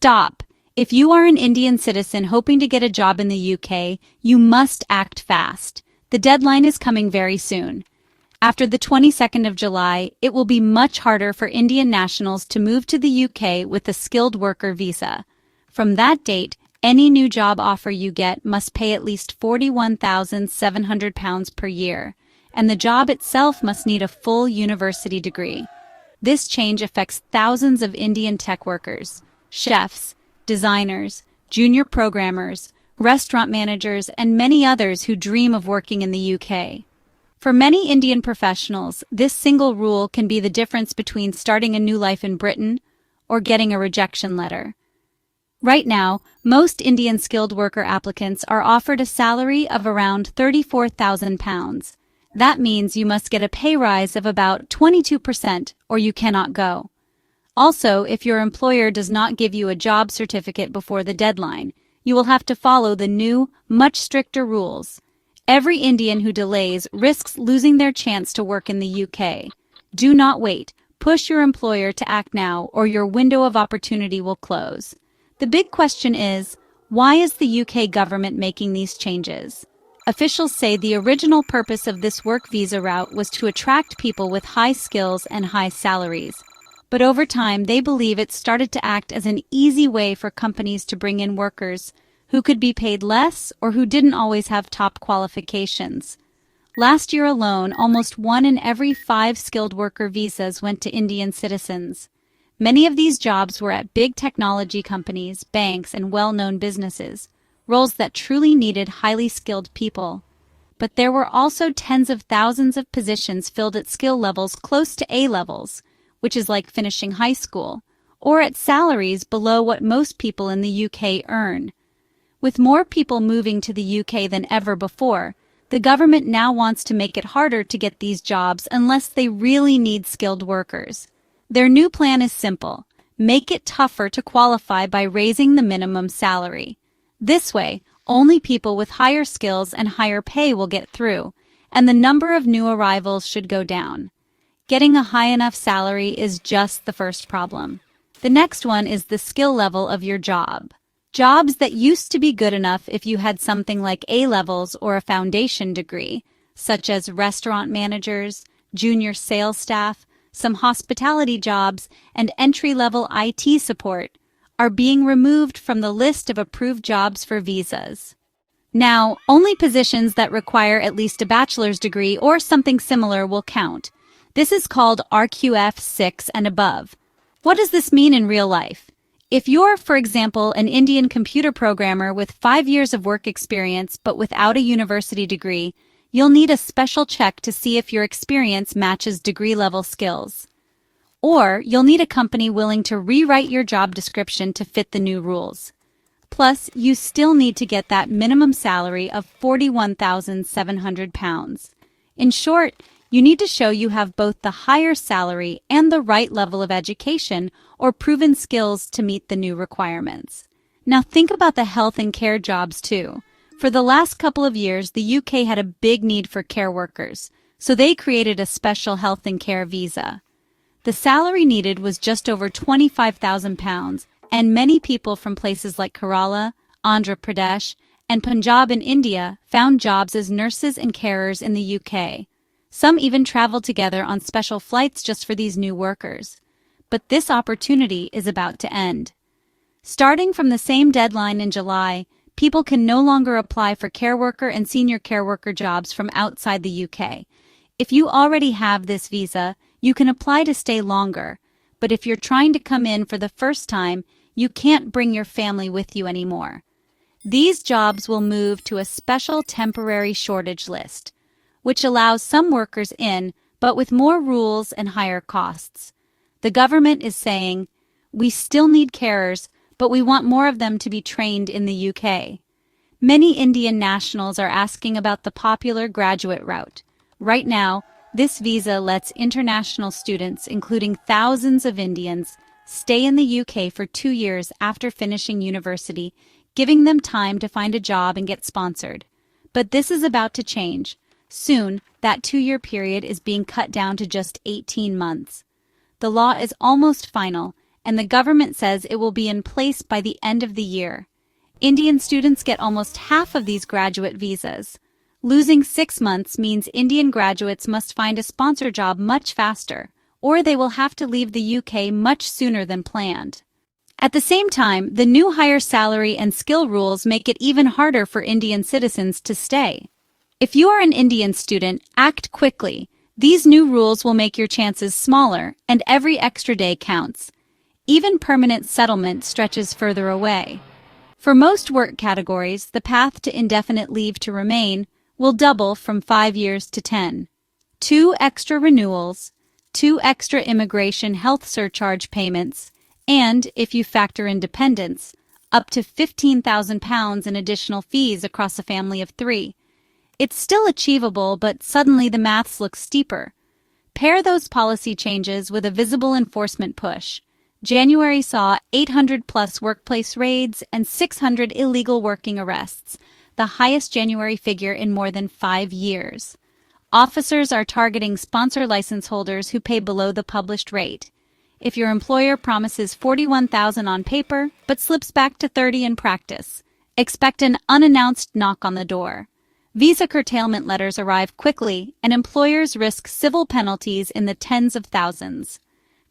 Stop! If you are an Indian citizen hoping to get a job in the UK, you must act fast. The deadline is coming very soon. After the 22nd of July, it will be much harder for Indian nationals to move to the UK with a skilled worker visa. From that date, any new job offer you get must pay at least £41,700 per year, and the job itself must need a full university degree. This change affects thousands of Indian tech workers, chefs, designers, junior programmers, restaurant managers, and many others who dream of working in the UK. For many Indian professionals, this single rule can be the difference between starting a new life in Britain or getting a rejection letter. Right now, most Indian skilled worker applicants are offered a salary of around £34,000. That means you must get a pay rise of about 22% or you cannot go. Also, if your employer does not give you a job certificate before the deadline, you will have to follow the new, much stricter rules. Every Indian who delays risks losing their chance to work in the UK. Do not wait. Push your employer to act now, or your window of opportunity will close. The big question is, why is the UK government making these changes? Officials say the original purpose of this work visa route was to attract people with high skills and high salaries. But over time, they believe it started to act as an easy way for companies to bring in workers who could be paid less or who didn't always have top qualifications. Last year alone, almost 1 in every 5 skilled worker visas went to Indian citizens. Many of these jobs were at big technology companies, banks, and well-known businesses, roles that truly needed highly skilled people. But there were also tens of thousands of positions filled at skill levels close to A levels, which is like finishing high school, or at salaries below what most people in the UK earn. With more people moving to the UK than ever before, the government now wants to make it harder to get these jobs unless they really need skilled workers. Their new plan is simple: make it tougher to qualify by raising the minimum salary. This way, only people with higher skills and higher pay will get through, and the number of new arrivals should go down. Getting a high enough salary is just the first problem. The next one is the skill level of your job. Jobs that used to be good enough if you had something like A levels or a foundation degree, such as restaurant managers, junior sales staff, some hospitality jobs, and entry-level IT support, are being removed from the list of approved jobs for visas. Now, only positions that require at least a bachelor's degree or something similar will count. This is called RQF 6 and above. What does this mean in real life? If you're, for example, an Indian computer programmer with 5 years of work experience but without a university degree, you'll need a special check to see if your experience matches degree-level skills. Or you'll need a company willing to rewrite your job description to fit the new rules. Plus, you still need to get that minimum salary of £41,700. In short, you need to show you have both the higher salary and the right level of education or proven skills to meet the new requirements. Now think about the health and care jobs too. For the last couple of years, the UK had a big need for care workers, so they created a special health and care visa. The salary needed was just over £25,000, and many people from places like Kerala, Andhra Pradesh, and Punjab in India found jobs as nurses and carers in the UK. Some even traveled together on special flights just for these new workers. But this opportunity is about to end. Starting from the same deadline in July, people can no longer apply for care worker and senior care worker jobs from outside the UK. If you already have this visa, you can apply to stay longer. But if you're trying to come in for the first time, you can't bring your family with you anymore. These jobs will move to a special temporary shortage list, which allows some workers in, but with more rules and higher costs. The government is saying, we still need carers, but we want more of them to be trained in the UK. Many Indian nationals are asking about the popular graduate route. Right now, this visa lets international students, including thousands of Indians, stay in the UK for 2 years after finishing university, giving them time to find a job and get sponsored. But this is about to change. Soon, that 2-year period is being cut down to just 18 months. The law is almost final, and the government says it will be in place by the end of the year. Indian students get almost half of these graduate visas. Losing 6 months means Indian graduates must find a sponsor job much faster, or they will have to leave the UK much sooner than planned. At the same time, the new higher salary and skill rules make it even harder for Indian citizens to stay. If you are an Indian student, act quickly. These new rules will make your chances smaller, and every extra day counts. Even permanent settlement stretches further away. For most work categories, the path to indefinite leave to remain will double from 5 years to 10. 2 extra renewals, 2 extra immigration health surcharge payments, and, if you factor in dependents, up to £15,000 in additional fees across a family of 3. It's still achievable, but suddenly the maths look steeper. Pair those policy changes with a visible enforcement push. January saw 800-plus workplace raids and 600 illegal working arrests, the highest January figure in more than 5 years. Officers are targeting sponsor license holders who pay below the published rate. If your employer promises $41,000 on paper but slips back to $30,000 in practice, expect an unannounced knock on the door. Visa curtailment letters arrive quickly, and employers risk civil penalties in the tens of thousands.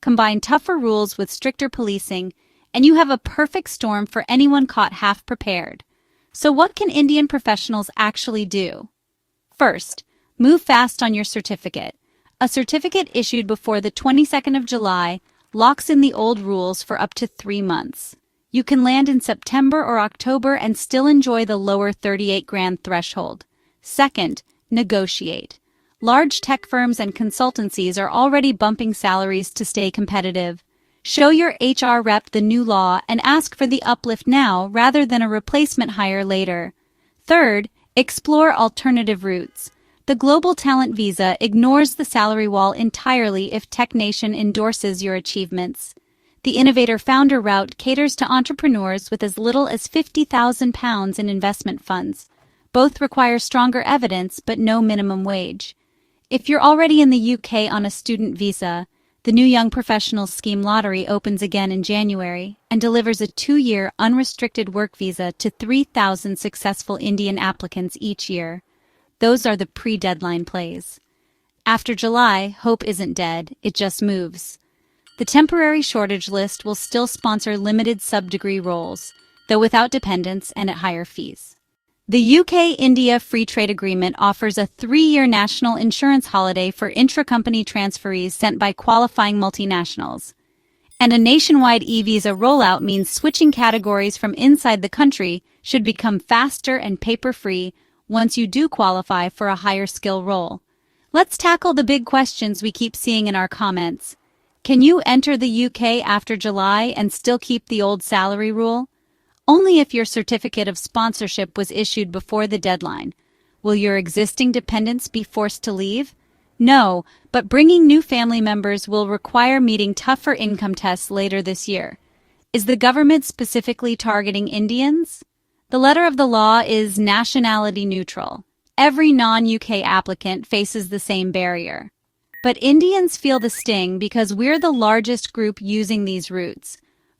Combine tougher rules with stricter policing, and you have a perfect storm for anyone caught half prepared. So what can Indian professionals actually do? First, move fast on your certificate. A certificate issued before the 22nd of July locks in the old rules for up to 3 months. You can land in September or October and still enjoy the lower 38 grand threshold. Second, negotiate. Large tech firms and consultancies are already bumping salaries to stay competitive. Show your HR rep the new law and ask for the uplift now rather than a replacement hire later. Third, explore alternative routes. The Global Talent Visa ignores the salary wall entirely if Tech Nation endorses your achievements. The Innovator Founder route caters to entrepreneurs with as little as £50,000 in investment funds. Both require stronger evidence but no minimum wage. If you're already in the UK on a student visa, the new Young Professionals Scheme lottery opens again in January and delivers a 2-year unrestricted work visa to 3,000 successful Indian applicants each year. Those are the pre-deadline plays. After July, hope isn't dead, it just moves. The temporary shortage list will still sponsor limited sub-degree roles, though without dependents and at higher fees. The UK-India Free Trade Agreement offers a 3-year national insurance holiday for intra-company transferees sent by qualifying multinationals. And a nationwide e-visa rollout means switching categories from inside the country should become faster and paper-free once you do qualify for a higher skill role. Let's tackle the big questions we keep seeing in our comments. Can you enter the UK after July and still keep the old salary rule? Only if your certificate of sponsorship was issued before the deadline. Will your existing dependents be forced to leave? No, but bringing new family members will require meeting tougher income tests later this year. Is the government specifically targeting Indians? The letter of the law is nationality neutral. Every non-UK applicant faces the same barrier. But Indians feel the sting because we're the largest group using these routes.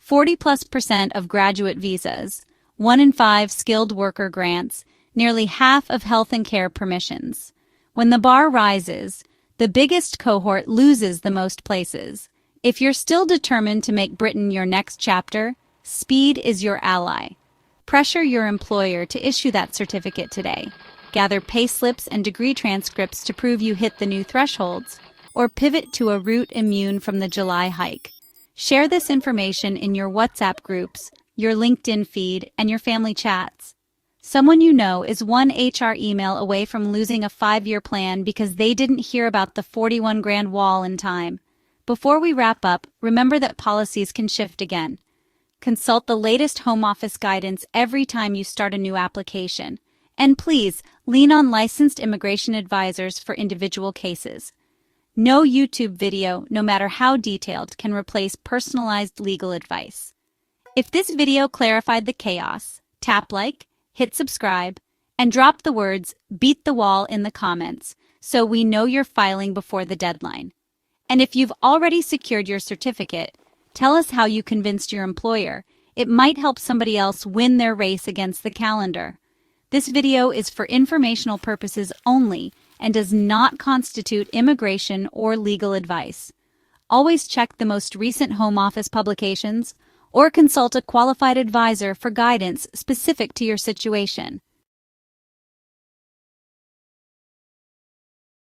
40+% of graduate visas, 1 in 5 skilled worker grants, nearly half of health and care permissions. When the bar rises, the biggest cohort loses the most places. If you're still determined to make Britain your next chapter, speed is your ally. Pressure your employer to issue that certificate today. Gather payslips and degree transcripts to prove you hit the new thresholds, or pivot to a route immune from the July hike. Share this information in your WhatsApp groups, your LinkedIn feed, and your family chats. Someone you know is one HR email away from losing a 5-year plan because they didn't hear about the 41 grand wall in time. Before we wrap up, remember that policies can shift again. Consult the latest Home Office guidance every time you start a new application. And please, lean on licensed immigration advisors for individual cases. No YouTube video, no matter how detailed, can replace personalized legal advice. If this video clarified the chaos, tap like, hit subscribe, and drop the words "beat the wall" in the comments so we know you're filing before the deadline. And if you've already secured your certificate, Tell us how you convinced your employer. It might help somebody else win their race against the calendar. This video is for informational purposes only and does not constitute immigration or legal advice. Always check the most recent Home Office publications or consult a qualified advisor for guidance specific to your situation.